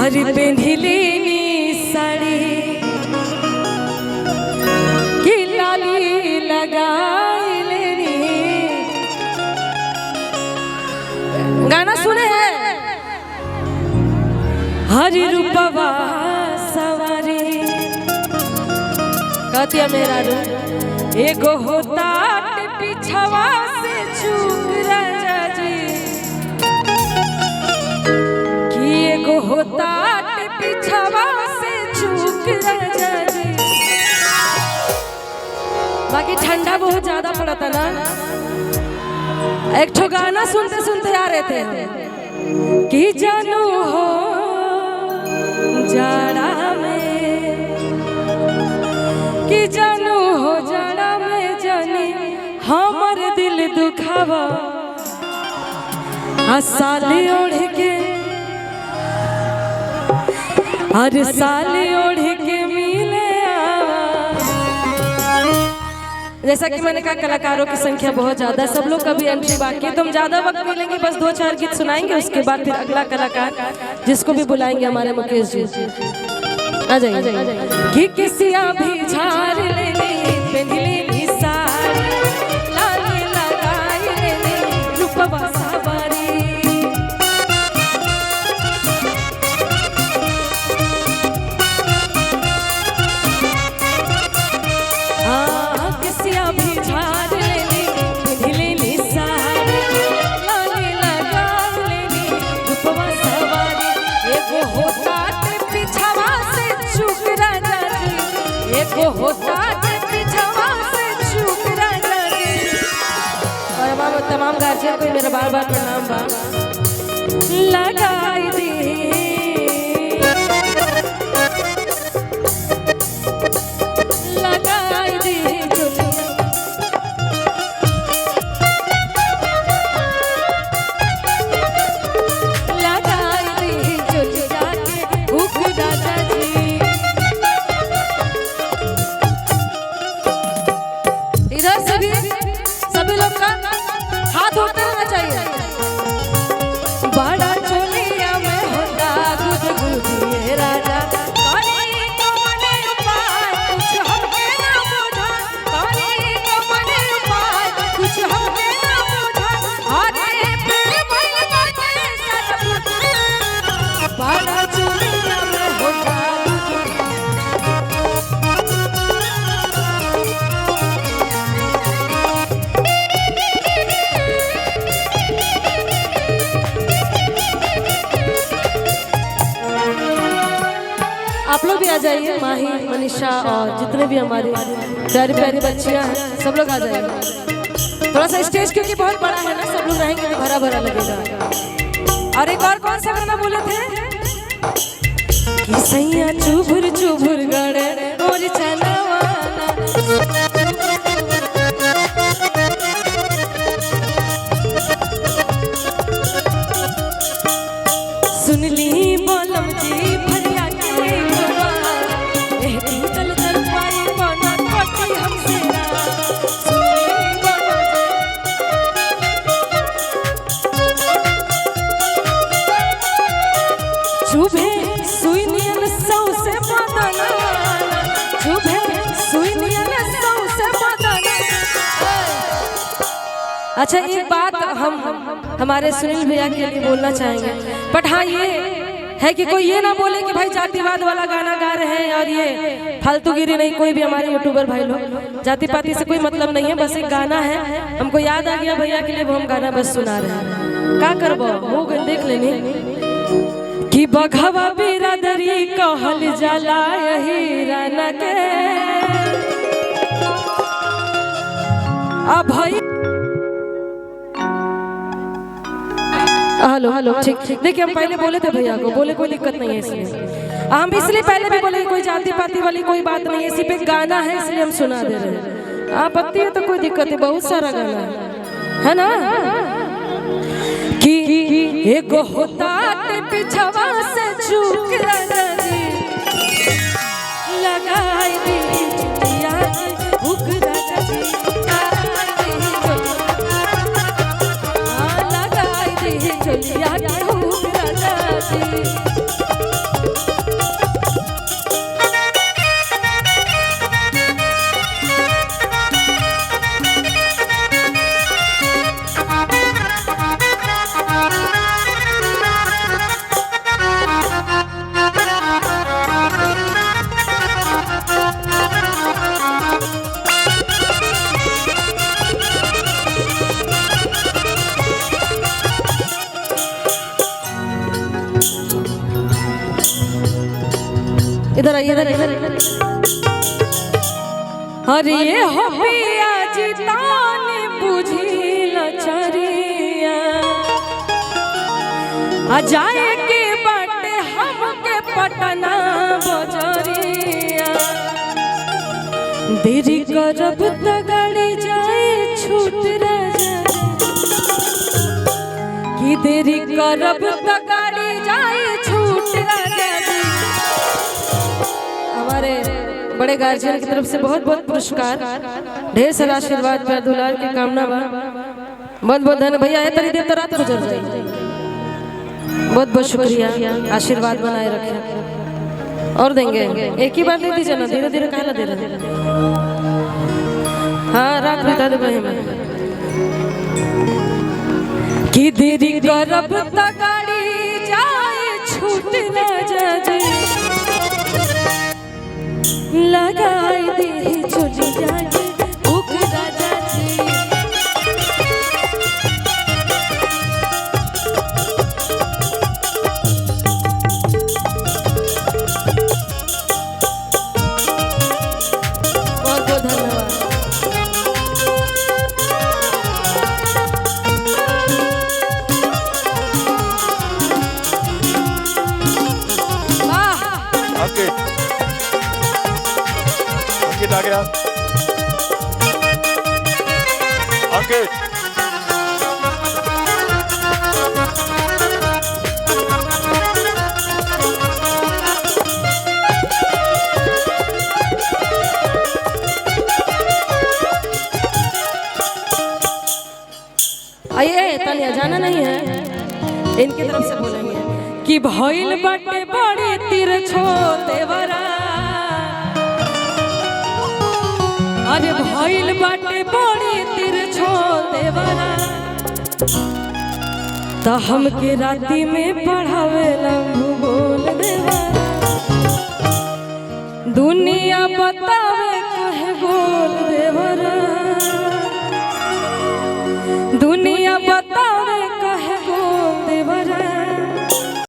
हरी पेन्हिलेनी साड़ी की लाली लगाई लेनी। गाना सुने हैं हरी रूपवा सवारी कहतिया मेरा रू एगो होता पिछवा से चूक राजा जी कि एगो होता पिछवा से चूक राजा जी। बाकी ठंडा बहुत ज्यादा पड़ा था ना। एक ठो गाना सुनते सुनते आ रहे थे कि जानू हो जाड़ा में कि जानू हो जाड़ा में जानी हमर दिल दुखावा साली ओढ़ के हर साली ओढ़ के मिले। जैसा कि मैंने कहा कलाकारों की संख्या बहुत ज्यादा है, सब लोग का भी एंट्री बाकी है तो हम ज्यादा वक्त मिलेंगे, बस 2-4 गीत सुनाएंगे उसके बाद फिर अगला कलाकार जिसको भी बुलाएंगे हमारे मुकेश जी आ जाइए। कि किसिया भी झाड़ लेनी पेन्हिलेनी साड़ी लाली लगाई लेनी रूपवा सवारी। किसिया भी झाड़ लेनी पेन्हिलेनी साड़ी लाली लगाई लेनी रूपवा सवारी। एगो होता पिछवा से चूक राजा जी एगो होता पिछवा से चूक राजा जी। और तमाम गार्जियन को मेरा बार बार प्रणाम बा। लगाई दी लगाई दी लगाई दी चुलिया के भूख राजा जी। इधर सभी लोग का हाथ होते रहना चाहिए। बड़ा चोलिया में होता गुदगुदी राजा करी तो मने उपाय कुछ हमके ना बुझा करी तो मने उपाय कुछ हमके ना बुझा। अरे फिर भइल बाटे सब बड़ा चोलिया में होता आप लोग भी आ जाइए। माही मनीषा और जितने भी हमारे प्यारी प्यारी बच्चियां हैं सब लोग आ जाइए। थोड़ा सा स्टेज क्योंकि बहुत बड़ा है ना, सब लोग रहेंगे तो भरा भरा लगेगा। और एक और कौन सा गाना बोले थे कि सैया चुभुर चुभुर गड़े और चनवाना सुनली बोलम जी भैया के चुभे सुई नियन सौ से बदना चुभे सुई नियन सौ से बदना। अच्छा एक बात हम हमारे सुनील भैया के लिए बोलना चाहेंगे, बट हाँ ये है कि कोई ये ना बोले कि भाई जातिवाद वाला गाना गा रहे हैं और ये फालतूगिरी नहीं। कोई भी हमारे यूट्यूबर भाई लोग जाति पाति से कोई मतलब नहीं है, बस एक गाना है हमको याद आ गया भैया के लिए वो हम गाना बस सुना रहे हैं। क्या करबो वो देख लेनी कि बघवा बिरादरी कहल जाला यही रन के अब भाई। हेलो हेलो ठीक देखिए हम पहले बोले थे भैया को बोले कोई दिक्कत नहीं है इसलिए हम इसलिए पहले भी बोले कोई जाति पाति वाली कोई बात नहीं है, इसी पे गाना है इसलिए हम सुना दे रहे हैं। आपत्ति है तो कोई दिक्कत है, बहुत सारा गाना है ना। कि एगो होता पिछवा से चूक राजा जी लगाई दी चुटिया भूख राजा जी लगाई दी चुटिया भूख राजा जी। इधर आइए, इधर इधर। अरे ये हो पिया जी ताने बुझी लचरिया, आ जाए के बाटे हमके पटना बजरिया। देरी करब त गाड़ी जाए छूट राजा, कि देरी करब त गाड़ी जाए छूट राजा। हमारे बड़े गार्जियन की तरफ से बहुत बहुत पुरस्कार, ढेर सारा आशीर्वाद प्यार दुलार की कामना बा। बहुत बहुत धन्यवाद भैया। ये तरी देर तो रात गुजर जाए। बहुत बहुत शुक्रिया, आशीर्वाद बनाए रखें और देंगे। एक ही बार दे दीजिए ना, धीरे धीरे कहाँ दे रहे। हाँ रात बिता दे भाई मैं कि देरी करब त गाड़ी जाए छूट राजा जी, लगाई दे चोली जाके भूख राजा जी। बहुत बहुत धन्यवाद। अंकित आ गया। अंकित आइए, तानिया जाना नहीं है, इनकी तरफ से बोलेंगे कि भइल बाटे बड़े तिरछो देवरा। अरे भइल बाटे बड़े तिरछो देवरा, त हमके राती में पढ़ावे